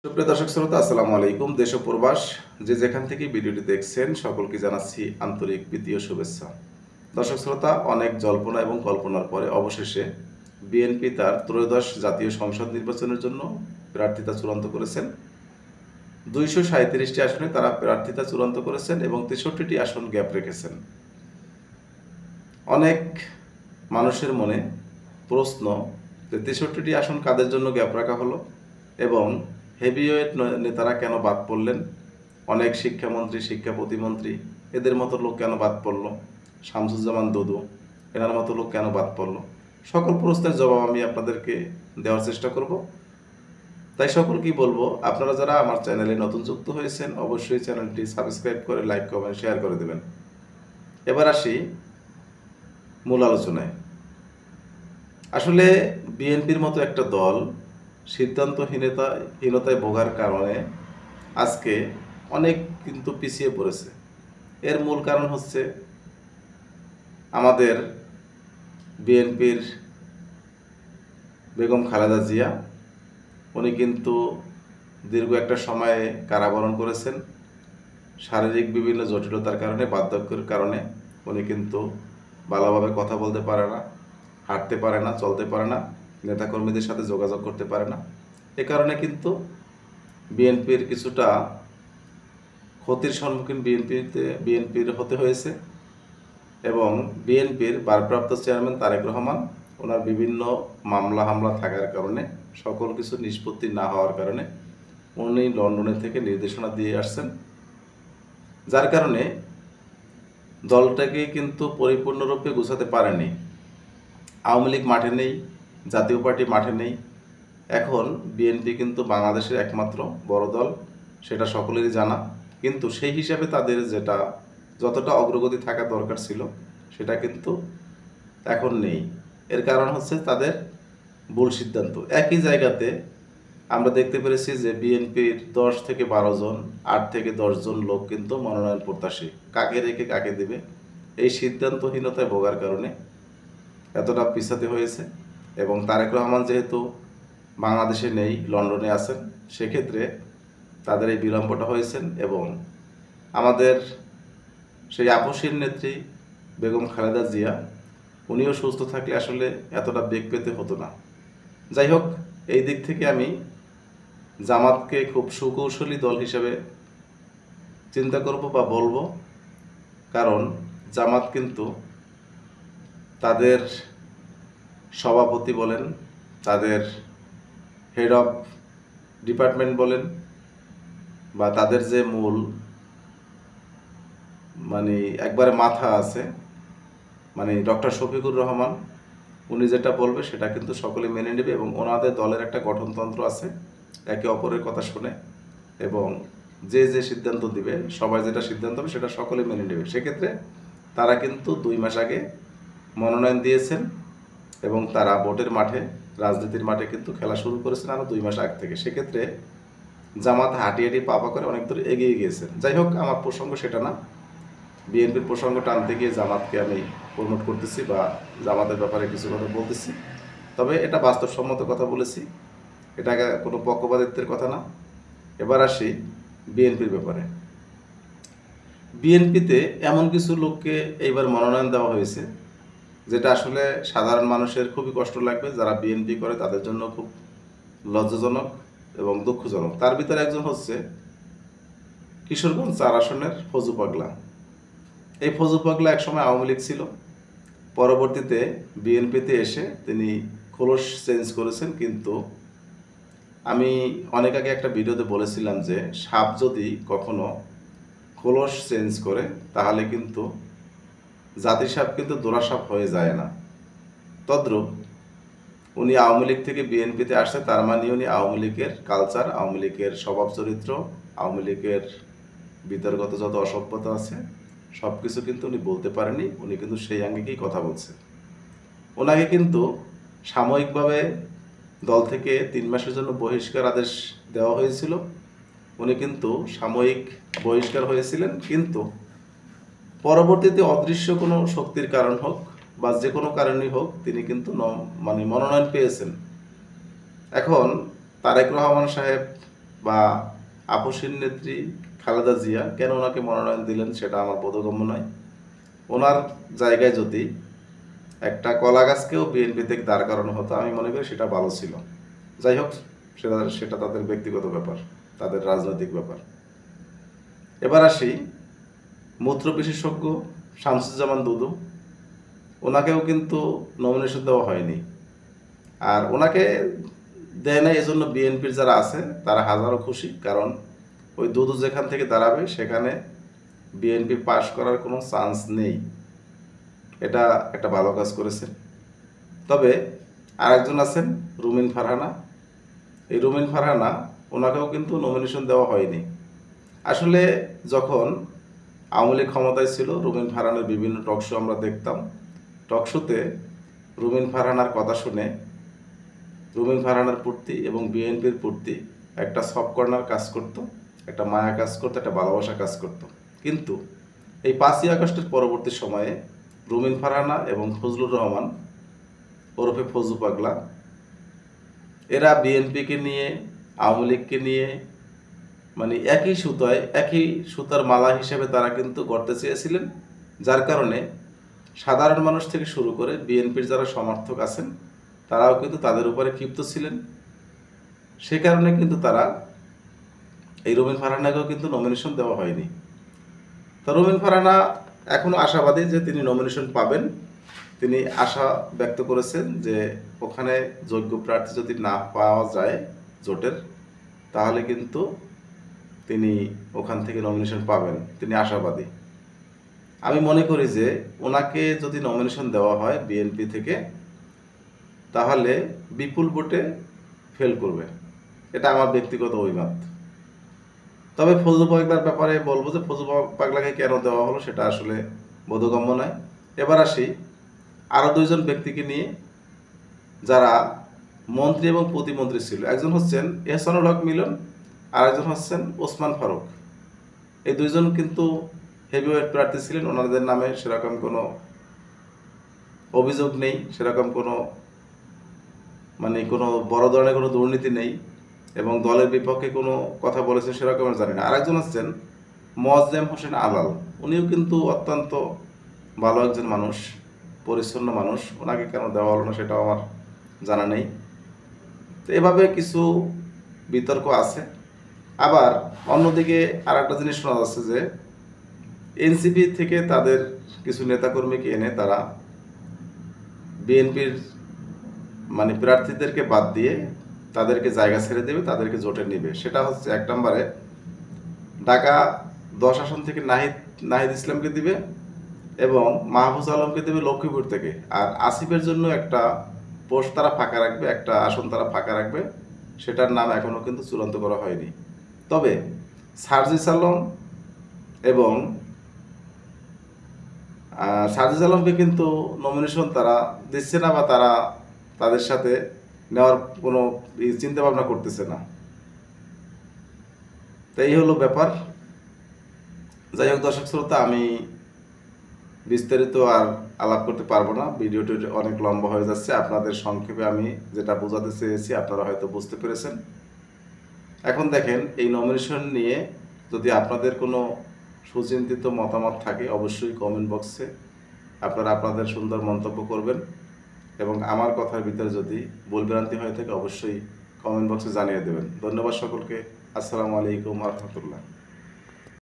সুপ্রিয় দর্শক শ্রোতা, আসসালামু আলাইকুম। দেশ ও প্রবাস যে যেখান থেকে ভিডিওটি দেখছেন সকলকে জানাচ্ছি আন্তরিক প্রীতি ও শুভেচ্ছা। দর্শক শ্রোতা, অনেক জল্পনা এবং কল্পনার পরে অবশেষে বিএনপি তার ত্রয়োদশ জাতীয় সংসদ নির্বাচনের জন্য প্রার্থিতা চূড়ান্ত করেছেন। 237টি আসনে তারা প্রার্থিতা চূড়ান্ত করেছেন এবং 63টি আসন গ্যাপ রেখেছেন। অনেক মানুষের মনে প্রশ্ন যে 63টি আসন কাদের জন্য গ্যাপ রাখা হলো এবং হেভিওয়েট নেতারা কেন বাদ পড়লেন, অনেক শিক্ষামন্ত্রী, শিক্ষা প্রতিমন্ত্রী এদের মতো লোক কেন বাদ পড়লো, শামসুজ্জামান দুদু এনার মতো লোক কেন বাদ পড়লো, সকল প্রশ্নের জবাব আমি আপনাদেরকে দেওয়ার চেষ্টা করব। তাই সকলকেই বলবো, আপনারা যারা আমার চ্যানেলে নতুন যুক্ত হয়েছেন অবশ্যই চ্যানেলটি সাবস্ক্রাইব করে লাইক কমেন্ট শেয়ার করে দেবেন। এবার আসি মূল আলোচনায়। আসলে বিএনপির মতো একটা দল সিদ্ধান্তহীনতায় ভোগার কারণে আজকে অনেক কিন্তু পিছিয়ে পড়েছে। এর মূল কারণ হচ্ছে আমাদের বিএনপির বেগম খালেদা জিয়া। উনি কিন্তু দীর্ঘ একটা সময়ে কারাবরণ করেছেন। শারীরিক বিভিন্ন জটিলতার কারণে, বার্ধক্যের কারণে উনি কিন্তু ভালোভাবে কথা বলতে পারে না, হাঁটতে পারে না, চলতে পারে না, নেতাকর্মীদের সাথে যোগাযোগ করতে পারে না। এ কারণে কিন্তু বিএনপির কিছুটা ক্ষতির সম্মুখীন বিএনপির হতে হয়েছে এবং বিএনপির ভারপ্রাপ্ত চেয়ারম্যান তারেক রহমান ওনার বিভিন্ন মামলা হামলা থাকার কারণে, সকল কিছু নিষ্পত্তি না হওয়ার কারণে উনি লন্ডনে থেকে নির্দেশনা দিয়ে আসছেন, যার কারণে দলটাকে কিন্তু পরিপূর্ণরূপে গুছাতে পারেনি। আওয়ামী লীগ মাঠে নেই, জাতীয় পার্টি মাঠে নেই। এখন বিএনপি কিন্তু বাংলাদেশের একমাত্র বড় দল, সেটা সকলেরই জানা। কিন্তু সেই হিসাবে তাদের যতটা অগ্রগতি থাকা দরকার ছিল সেটা কিন্তু এখন নেই। এর কারণ হচ্ছে তাদের ভুল সিদ্ধান্ত। একই জায়গাতে আমরা দেখতে পেরেছি যে বিএনপির 10 থেকে 12 জন, 8 থেকে 10 জন লোক কিন্তু মনোনয়ন প্রত্যাশী, কাকে রেখে কাকে দেবে এই সিদ্ধান্তহীনতায় ভোগার কারণে এতটা পিছাতে হয়েছে। এবং তারেক রহমান যেহেতু বাংলাদেশে নেই, লন্ডনে আছেন, সেক্ষেত্রে তাদের এই বিলম্বটা হয়েছেন। এবং আমাদের সেই আপসীর নেত্রী বেগম খালেদা জিয়া, উনিও সুস্থ থাকলে আসলে এতটা বেগ পেতে হতো না। যাই হোক, এই দিক থেকে আমি জামাতকে খুব সুকৌশলী দল হিসেবে চিন্তা করব বা বলবো, কারণ জামাত কিন্তু তাদের সভাপতি বলেন, তাদের হেড অফ ডিপার্টমেন্ট বলেন, বা তাদের যে মূল একবারে মাথা আছে ডক্টর শফিকুর রহমান, উনি যেটা বলবে সেটা কিন্তু সকলে মেনে নেবে। এবং ওনাদের দলের একটা গঠনতন্ত্র আছে, একে অপরের কথা শুনে এবং যে সিদ্ধান্ত দিবে, সবাই যেটা সিদ্ধান্ত হবে সেটা সকলে মেনে নেবে। সেক্ষেত্রে তারা কিন্তু 2 মাস আগে মনোনয়ন দিয়েছেন এবং তারা ভোটের মাঠে, রাজনীতির মাঠে কিন্তু খেলা শুরু করেছেন আরও 2 মাস আগ থেকে। সেক্ষেত্রে জামাত হাঁটি পাপা করে অনেক দূর এগিয়ে গিয়েছেন। যাই হোক, আমার প্রসঙ্গ সেটা না। বিএনপির প্রসঙ্গ টানতে গিয়ে জামাতকে আমি প্রমোট করতেছি বা জামাতের ব্যাপারে কিছু কথা বলতেছি, তবে এটা বাস্তবসম্মত কথা বলেছি, এটা কোনো পক্ষপাতিত্বের কথা না। এবার আসি বিএনপির ব্যাপারে। বিএনপিতে এমন কিছু লোককে এইবার মনোনয়ন দেওয়া হয়েছে যেটা আসলে সাধারণ মানুষের খুবই কষ্ট লাগবে, যারা বিএনপি করে তাদের জন্য খুব লজ্জাজনক এবং দুঃখজনক। তার ভিতরে একজন হচ্ছে কিশোরগঞ্জ 4 আসনের ফজু পাগলা। এই ফজু পাগলা একসময় আওয়ামী লীগ ছিল, পরবর্তীতে বিএনপিতে এসে তিনি খোলস চেঞ্জ করেছেন। কিন্তু আমি অনেক আগে একটা ভিডিওতে বলেছিলাম যে সাপ যদি কখনো খোলস চেঞ্জ করে তাহলে কিন্তু জাতি সাপ কিন্তু দোরা সাপ হয়ে যায় না। তদ্রূপ উনি আওয়ামী লীগ থেকে বিএনপিতে আসছে, তার মানে উনি আওয়ামী লীগের কালচার, আওয়ামী লীগের স্বভাব চরিত্র, আওয়ামী লীগের বিতর্গত যত অসভ্যতা আছে সব কিছু কিন্তু উনি বলতে পারেনি। উনি কিন্তু সেই আঙ্গিকেই কথা বলছে। ওনাকে কিন্তু সাময়িকভাবে দল থেকে 3 মাসের জন্য বহিষ্কার আদেশ দেওয়া হয়েছিল। উনি কিন্তু সাময়িক বহিষ্কার হয়েছিলেন, কিন্তু পরবর্তীতে অদৃশ্য কোনো শক্তির কারণ হোক বা যে কোনো কারণেই হোক তিনি কিন্তু মনোনয়ন পেয়েছেন। এখন তারেক রহমান সাহেব বা আপসীর নেত্রী খালেদা জিয়া কেন ওনাকে মনোনয়ন দিলেন সেটা আমার বোধগম্য নয়। ওনার জায়গায় যদি একটা কলা গাছকেও বিএনপি থেকে দাঁড় করানো হতো, আমি মনে করি সেটা ভালো ছিল। যাই হোক, সেটা তাদের ব্যক্তিগত ব্যাপার, তাদের রাজনৈতিক ব্যাপার। এবার আসি মূত্র বিশেষজ্ঞ শামসুজ্জামান দুদু। ওনাকেও কিন্তু নমিনেশন দেওয়া হয়নি, আর ওনাকে দেয় না এজন্য বিএনপির যারা আছে তারা হাজারো খুশি, কারণ ওই দুদু যেখান থেকে দাঁড়াবে সেখানে বিএনপি পাশ করার কোনো চান্স নেই। এটা একটা ভালো কাজ করেছে। তবে আরেকজন আছেন রুমিন ফারহানা। এই রুমিন ফারহানা, ওনাকেও কিন্তু নমিনেশন দেওয়া হয়নি। আসলে যখন আওয়ামী লীগ ক্ষমতায় ছিল, রুমিন ফারহানার বিভিন্ন টক শো আমরা দেখতাম। টক শোতে রুমিন ফারহানার কথা শুনে রুমিন ফারহানার প্রতি এবং বিএনপির প্রতি একটা সফট কর্নার কাজ করত, একটা মায়া কাজ করতো, একটা ভালোবাসা কাজ করত। কিন্তু এই 5ই আগস্টের পরবর্তী সময়ে রুমিন ফারহানা এবং ফজলুর রহমান ওরফে ফজু পাগলা, এরা বিএনপিকে নিয়ে, আওয়ামী লীগকে নিয়ে, মানে একই সুতায়, একই সুতার মালা হিসেবে তারা কিন্তু গড়তে চেয়েছিলেন। যার কারণে সাধারণ মানুষ থেকে শুরু করে বিএনপির যারা সমর্থক আছেন তারাও কিন্তু তাদের উপরে ক্ষিপ্ত ছিলেন। সে কারণে কিন্তু তারা এই রুমিন ফারহানাকেও কিন্তু নমিনেশন দেওয়া হয়নি। তো রুমিন ফারহানা এখনও আশাবাদী যে তিনি নমিনেশন পাবেন। তিনি আশা ব্যক্ত করেছেন যে ওখানে যোগ্য প্রার্থী যদি না পাওয়া যায় জোটের, তাহলে কিন্তু তিনি ওখান থেকে নমিনেশন পাবেন, তিনি আশাবাদী। আমি মনে করি যে ওনাকে যদি নমিনেশন দেওয়া হয় বিএনপি থেকে, তাহলে বিপুল ভোটে ফেল করবে। এটা আমার ব্যক্তিগত অভিমত। তবে ফজলু পাগলার ব্যাপারে বলবো যে ফজলু পাগলাকে কেন দেওয়া হলো সেটা আসলে বোধগম্য নয়। এবার আসি আরও 2জন ব্যক্তিকে নিয়ে যারা মন্ত্রী এবং প্রতিমন্ত্রী ছিল। একজন হচ্ছেন এহসানুল হক মিলন, আর একজন হচ্ছেন ওসমান ফারুক। এই 2জন কিন্তু হেভিওয়েট প্রার্থী ছিলেন। ওনাদের নামে সেরকম কোনো অভিযোগ নেই, সেরকম কোনো কোনো বড় ধরনের কোনো দুর্নীতি নেই, এবং দলের বিপক্ষে কোনো কথা বলেছেন সেরকম আমি জানি না। আরেকজন হচ্ছেন মোয়াজ্জেম হোসেন আলাল। উনিও কিন্তু অত্যন্ত ভালো একজন মানুষ, পরিচ্ছন্ন মানুষ। ওনাকে কেন দেওয়া হলো না সেটাও আমার জানা নেই। তো এভাবে কিছু বিতর্ক আছে। আবার অন্যদিকে আর একটা জিনিস শোনা যাচ্ছে যে এনসিপি থেকে তাদের কিছু নেতাকর্মীকে এনে তারা বিএনপির প্রার্থীদেরকে বাদ দিয়ে তাদেরকে জায়গা ছেড়ে দেবে, তাদেরকে জোটে নেবে। সেটা হচ্ছে 1 নম্বরে ঢাকা 10 আসন থেকে নাহিদ ইসলামকে দিবে এবং মাহফুজ আলমকে দেবে লক্ষ্মীপুর থেকে। আর আসিফের জন্য একটা পোস্ট তারা ফাঁকা রাখবে, একটা আসন তারা ফাঁকা রাখবে। সেটার নাম এখনও কিন্তু চূড়ান্ত করা হয়নি। তবে সার্জিস আলম এবং সার্জিস আলমকে কিন্তু নমিনেশন তারা দিচ্ছে না, বা তারা তাদের সাথে নেওয়ার কোনো চিন্তা ভাবনা করতেছে না। তো এই হলো ব্যাপার। যাই হোক দর্শক শ্রোতা, আমি বিস্তারিত আর আলাপ করতে পারবো না, ভিডিওটি অনেক লম্বা হয়ে যাচ্ছে। আপনাদের সংক্ষেপে আমি যেটা বোঝাতে চেয়েছি আপনারা হয়তো বুঝতে পেরেছেন। এখন দেখেন, এই নমিনেশন নিয়ে যদি আপনাদের কোনো সুচিন্তিত মতামত থাকে অবশ্যই কমেন্ট বক্সে আপনারা আপনাদের সুন্দর মন্তব্য করবেন, এবং আমার কথার ভিতরে যদি ভুলভ্রান্তি হয়ে থাকে অবশ্যই কমেন্ট বক্সে জানিয়ে দেবেন। ধন্যবাদ সকলকে। আসসালামু আলাইকুম ওয়া রাহমাতুল্লাহ।